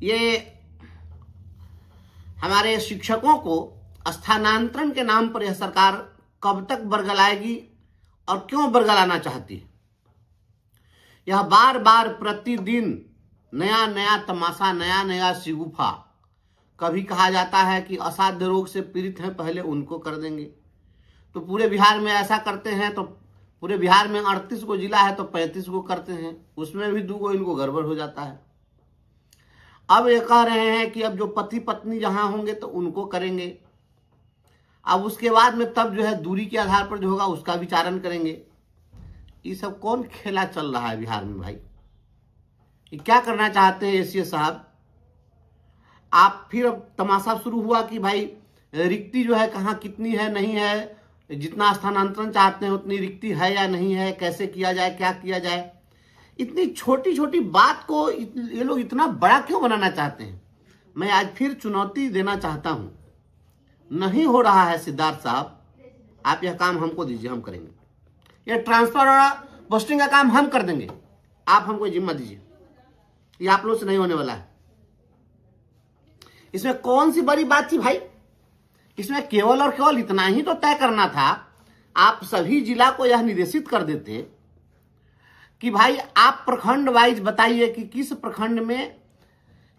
ये हमारे शिक्षकों को स्थानांतरण के नाम पर यह सरकार कब तक बरगलाएगी और क्यों बरगलाना चाहती है? यह बार बार प्रतिदिन नया नया तमाशा, नया नया शिगुफा। कभी कहा जाता है कि असाध्य रोग से पीड़ित हैं, पहले उनको कर देंगे, तो पूरे बिहार में ऐसा करते हैं, तो पूरे बिहार में 38 को जिला है तो 35 को करते हैं, उसमें भी 2 को इनको गड़बड़ हो जाता है। अब ये कह रहे हैं कि अब जो पति पत्नी जहां होंगे तो उनको करेंगे, अब उसके बाद में तब जो है दूरी के आधार पर जो होगा उसका विचारण करेंगे। ये सब कौन खेला चल रहा है बिहार में भाई? ये क्या करना चाहते हैं एसीए साहब? आप फिर अब तमाशा शुरू हुआ कि भाई रिक्ति जो है कहाँ कितनी है, नहीं है, जितना स्थानांतरण चाहते हैं उतनी रिक्ति है या नहीं है, कैसे किया जाए, क्या किया जाए। इतनी छोटी छोटी बात को ये लोग इतना बड़ा क्यों बनाना चाहते हैं? मैं आज फिर चुनौती देना चाहता हूं, नहीं हो रहा है सिद्धार्थ साहब, आप यह काम हमको दीजिए, हम करेंगे। यह ट्रांसफर और पोस्टिंग का काम हम कर देंगे, आप हमको जिम्मा दीजिए। ये आप लोगों से नहीं होने वाला है। इसमें कौन सी बड़ी बात थी भाई? इसमें केवल और केवल इतना ही तो तय करना था। आप सभी जिला को यह निर्देशित कर देते कि भाई आप प्रखंड वाइज बताइए कि किस प्रखंड में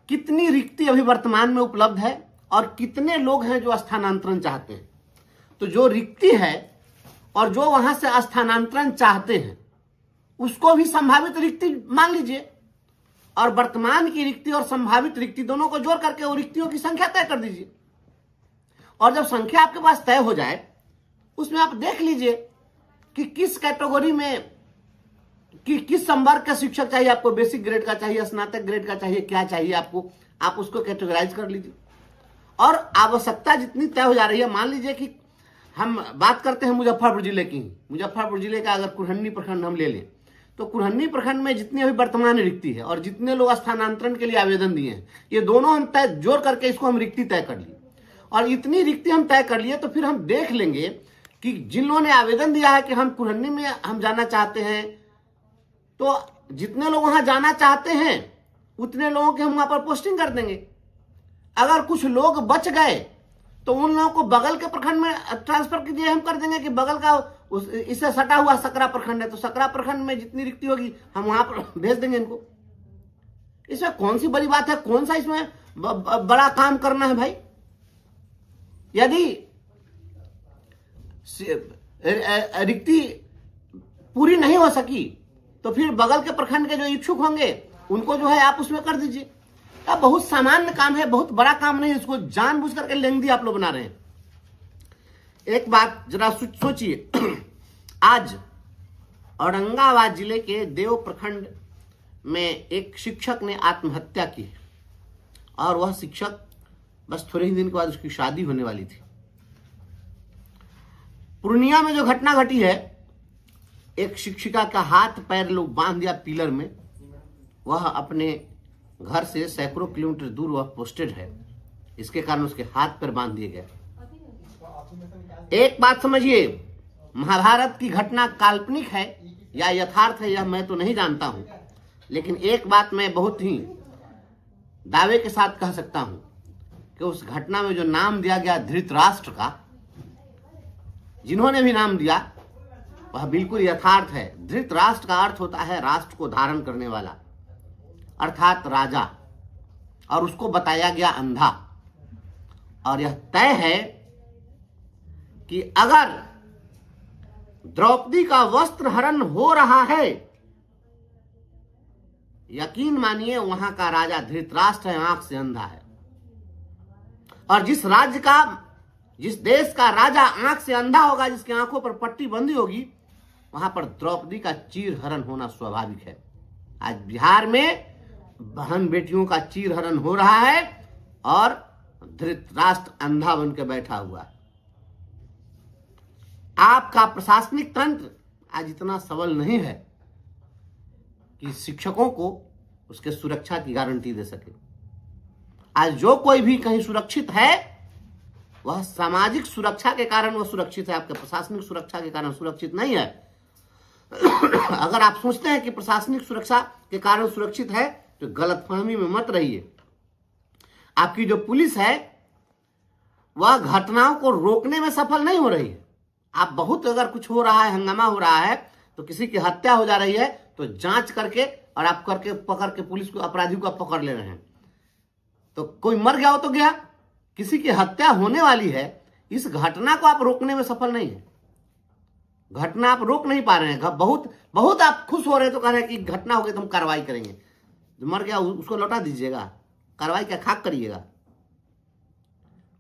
कितनी रिक्ति अभी वर्तमान में उपलब्ध है और कितने लोग हैं जो स्थानांतरण चाहते हैं। तो जो रिक्ति है और जो वहां से स्थानांतरण चाहते हैं उसको भी संभावित रिक्ति मान लीजिए, और वर्तमान की रिक्ति और संभावित रिक्ति दोनों को जोड़ करके वो रिक्तियों की संख्या तय कर दीजिए। और जब संख्या आपके पास तय हो जाए उसमें आप देख लीजिए कि किस कैटेगरी में कि किस संवर्ग का शिक्षक चाहिए आपको, बेसिक ग्रेड का चाहिए, स्नातक ग्रेड का चाहिए, क्या चाहिए आपको, आप उसको कैटेगराइज कर लीजिए। और आवश्यकता जितनी तय हो जा रही है, मान लीजिए कि हम बात करते हैं मुजफ्फरपुर जिले की, मुजफ्फरपुर जिले का अगर कुरहन्नी प्रखंड हम ले लें तो कुरहन्नी प्रखंड में जितनी अभी वर्तमान रिक्ति है और जितने लोग स्थानांतरण के लिए आवेदन दिए हैं, ये दोनों हम तय जोड़ करके इसको हम रिक्ति तय कर लिए। और इतनी रिक्ति हम तय कर लिए तो फिर हम देख लेंगे कि जिन लोगों ने आवेदन दिया है कि हम कुरहन्नी में हम जाना चाहते हैं, तो जितने लोग वहां जाना चाहते हैं उतने लोगों की हम वहां पर पोस्टिंग कर देंगे। अगर कुछ लोग बच गए तो उन लोगों को बगल के प्रखंड में ट्रांसफर कीजिए, हम कर देंगे कि बगल का इससे सटा हुआ सकरा प्रखंड है तो सकरा प्रखंड में जितनी रिक्ति होगी हम वहां पर भेज देंगे इनको। इसमें कौन सी बड़ी बात है? कौन सा इसमें बड़ा काम करना है भाई? यदि रिक्ति पूरी नहीं हो सकी तो फिर बगल के प्रखंड के जो इच्छुक होंगे उनको जो है आप उसमें कर दीजिए। अब बहुत सामान्य काम है, बहुत बड़ा काम नहीं है, इसको जानबूझ करके लेंदी आप लोग बना रहे हैं। एक बात जरा सोचिए, आज औरंगाबाद जिले के देव प्रखंड में एक शिक्षक ने आत्महत्या की और वह शिक्षक बस थोड़े ही दिन के बाद उसकी शादी होने वाली थी। पूर्णिया में जो घटना घटी है, एक शिक्षिका का हाथ पैर लोग बांध दिया पिलर में, वह अपने घर से सैकड़ों किलोमीटर दूर वह पोस्टेड है, इसके कारण उसके हाथ पैर बांध दिए गए। एक बात समझिए, महाभारत की घटना काल्पनिक है या यथार्थ है यह मैं तो नहीं जानता हूं, लेकिन एक बात मैं बहुत ही दावे के साथ कह सकता हूं कि उस घटना में जो नाम दिया गया धृतराष्ट्र का, जिन्होंने भी नाम दिया वह बिल्कुल यथार्थ है। धृतराष्ट्र का अर्थ होता है राष्ट्र को धारण करने वाला, अर्थात राजा, और उसको बताया गया अंधा। और यह तय है कि अगर द्रौपदी का वस्त्र हरण हो रहा है, यकीन मानिए वहां का राजा धृतराष्ट्र है, आंख से अंधा है। और जिस देश का राजा आंख से अंधा होगा, जिसकी आंखों पर पट्टी बंधी होगी, वहां पर द्रौपदी का चीर हरण होना स्वाभाविक है। आज बिहार में बहन बेटियों का चीर हरण हो रहा है और धृतराष्ट्र अंधा बन के बैठा हुआ है। आपका प्रशासनिक तंत्र आज इतना सबल नहीं है कि शिक्षकों को उसके सुरक्षा की गारंटी दे सके। आज जो कोई भी कहीं सुरक्षित है वह सामाजिक सुरक्षा के कारण वह सुरक्षित है, आपके प्रशासनिक सुरक्षा के कारण सुरक्षित नहीं है। अगर आप सोचते हैं कि प्रशासनिक सुरक्षा के कारण सुरक्षित है तो गलतफहमी में मत रहिए। आपकी जो पुलिस है वह घटनाओं को रोकने में सफल नहीं हो रही है। आप बहुत, अगर कुछ हो रहा है, हंगामा हो रहा है, तो किसी की हत्या हो जा रही है, तो जांच करके और आप करके पकड़ के पुलिस को, अपराधी को आप पकड़ ले रहे हैं। तो कोई मर गया हो तो गया, किसी की हत्या होने वाली है, इस घटना को आप रोकने में सफल नहीं है। घटना आप रोक नहीं पा रहे हैं। बहुत बहुत आप खुश हो रहे हैं तो कह रहे हैं कि घटना हो गई तो हम कार्रवाई करेंगे। जो मर गया उसको लौटा दीजिएगा, कार्रवाई क्या खाक करिएगा।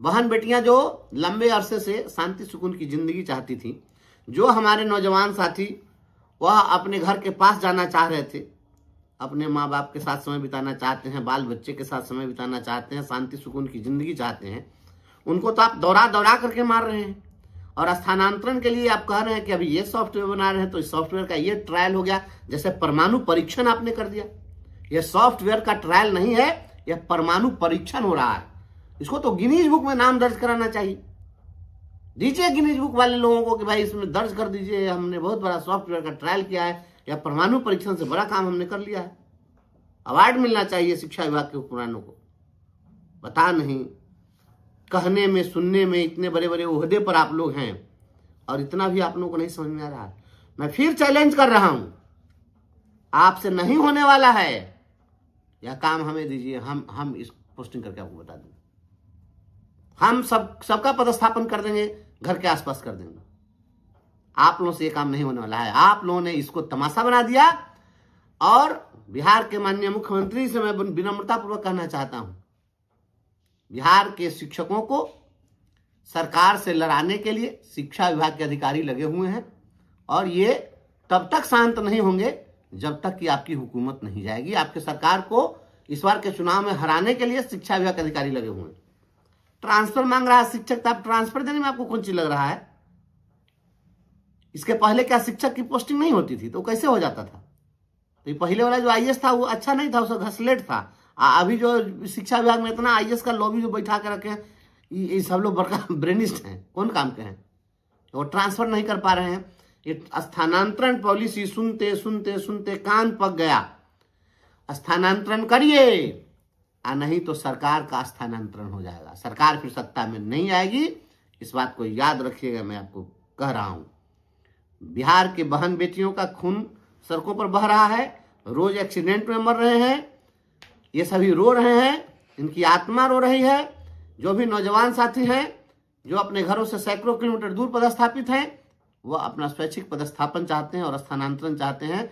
बहन बेटियां जो लंबे अरसे से शांति सुकून की जिंदगी चाहती थी, जो हमारे नौजवान साथी वह अपने घर के पास जाना चाह रहे थे, अपने माँ बाप के साथ समय बिताना चाहते हैं, बाल बच्चे के साथ समय बिताना चाहते हैं, शांति सुकून की जिंदगी चाहते हैं, उनको तो आप दौड़ा दौड़ा करके मार रहे हैं। और स्थानांतरण के लिए आप कह रहे हैं कि अभी ये सॉफ्टवेयर बना रहे हैं, तो इस सॉफ्टवेयर का ये ट्रायल हो गया। जैसे परमाणु परीक्षण आपने कर दिया। यह सॉफ्टवेयर का ट्रायल नहीं है, यह परमाणु परीक्षण हो रहा है। इसको तो गिनीज बुक में नाम दर्ज कराना चाहिए। दीजिए गिनीज बुक वाले लोगों को कि भाई इसमें दर्ज कर दीजिए, हमने बहुत बड़ा सॉफ्टवेयर का ट्रायल किया है, या परमाणु परीक्षण से बड़ा काम हमने कर लिया है। अवार्ड मिलना चाहिए शिक्षा विभाग के हुक्मरानों को। बता नहीं, कहने में, सुनने में इतने बड़े बड़े ओहदे पर आप लोग हैं, और इतना भी आप लोगों को नहीं समझ में आ रहा है। मैं फिर चैलेंज कर रहा हूं, आपसे नहीं होने वाला है। यह काम हमें दीजिए, हम इस पोस्टिंग करके आपको बता देंगे। हम सबका पदस्थापन कर देंगे, घर के आसपास कर देंगे। आप लोगों से ये काम नहीं होने वाला है। आप लोगों ने इसको तमाशा बना दिया। और बिहार के माननीय मुख्यमंत्री से मैं विनम्रता पूर्वक कहना चाहता हूं, बिहार के शिक्षकों को सरकार से लड़ाने के लिए शिक्षा विभाग के अधिकारी लगे हुए हैं, और ये तब तक शांत नहीं होंगे जब तक कि आपकी हुकूमत नहीं जाएगी। आपके सरकार को इस बार के चुनाव में हराने के लिए शिक्षा विभाग के अधिकारी लगे हुए हैं। ट्रांसफर मांग रहा है शिक्षक, तो आप ट्रांसफर देने में आपको कौन चीज लग रहा है? इसके पहले क्या शिक्षक की पोस्टिंग नहीं होती थी? तो कैसे हो जाता था? तो ये पहले वाला जो आईएएस था वो अच्छा नहीं था, उसका घसलेट था। अभी जो शिक्षा विभाग में इतना आईएएस का लॉबी जो बैठा के रखे हैं, ये सब लोग बड़का ब्रेनिस्ट हैं, कौन काम के हैं? तो वो ट्रांसफर नहीं कर पा रहे हैं। ये स्थानांतरण पॉलिसी सुनते सुनते सुनते कान पक गया। स्थानांतरण करिए, नहीं तो सरकार का स्थानांतरण हो जाएगा। सरकार फिर सत्ता में नहीं आएगी, इस बात को याद रखिएगा। मैं आपको कह रहा हूं, बिहार के बहन बेटियों का खून सड़कों पर बह रहा है, रोज एक्सीडेंट में मर रहे हैं, ये सभी रो रहे हैं, इनकी आत्मा रो रही है। जो भी नौजवान साथी हैं जो अपने घरों से सैकड़ों किलोमीटर दूर पदस्थापित हैं, वो अपना स्वैच्छिक पदस्थापन चाहते हैं और स्थानांतरण चाहते हैं।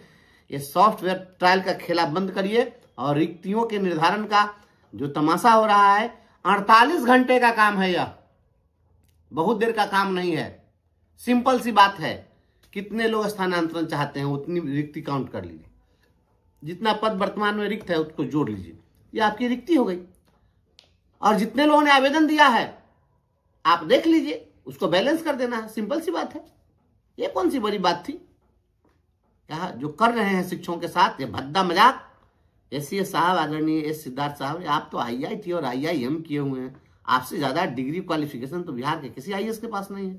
ये सॉफ्टवेयर ट्रायल का खेला बंद करिए, और रिक्तियों के निर्धारण का जो तमाशा हो रहा है, 48 घंटे का काम है यह, बहुत देर का काम नहीं है। सिंपल सी बात है, कितने लोग स्थानांतरण चाहते हैं उतनी रिक्ति काउंट कर लीजिए, जितना पद वर्तमान में रिक्त है उसको जोड़ लीजिए, ये आपकी रिक्ति हो गई। और जितने लोगों ने आवेदन दिया है आप देख लीजिए, उसको बैलेंस कर देना है। सिंपल सी बात है, ये कौन सी बड़ी बात थी? क्या जो कर रहे हैं शिक्षकों के साथ, ये भद्दा मजाक। एसीएस साहब, आदरणीय एस सिद्धार्थ साहब, आप तो आईआईटी और आईआईएम किए हुए हैं, आपसे ज्यादा डिग्री क्वालिफिकेशन तो बिहार के किसी आईएएस के पास नहीं है।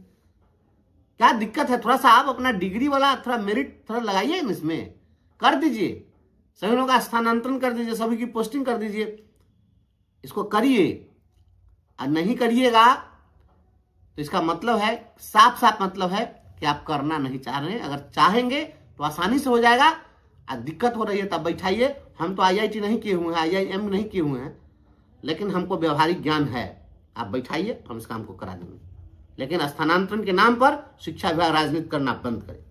क्या दिक्कत है? थोड़ा सा आप अपना डिग्री वाला थोड़ा मेरिट थोड़ा लगाइए ना, इसमें कर दीजिए, सभी लोगों का स्थानांतरण कर दीजिए, सभी की पोस्टिंग कर दीजिए, इसको करिए। और नहीं करिएगा तो इसका मतलब है, साफ साफ मतलब है कि आप करना नहीं चाह रहे हैं। अगर चाहेंगे तो आसानी से हो जाएगा। दिक्कत हो रही है तब बैठाइए। हम तो आईआईटी नहीं किए हुए हैं, आईआईएम नहीं किए हुए हैं, लेकिन हमको व्यवहारिक ज्ञान है। आप बैठाइए, हम इस काम को करा देंगे। लेकिन स्थानांतरण के नाम पर शिक्षा विभाग राजनीति करना बंद करे।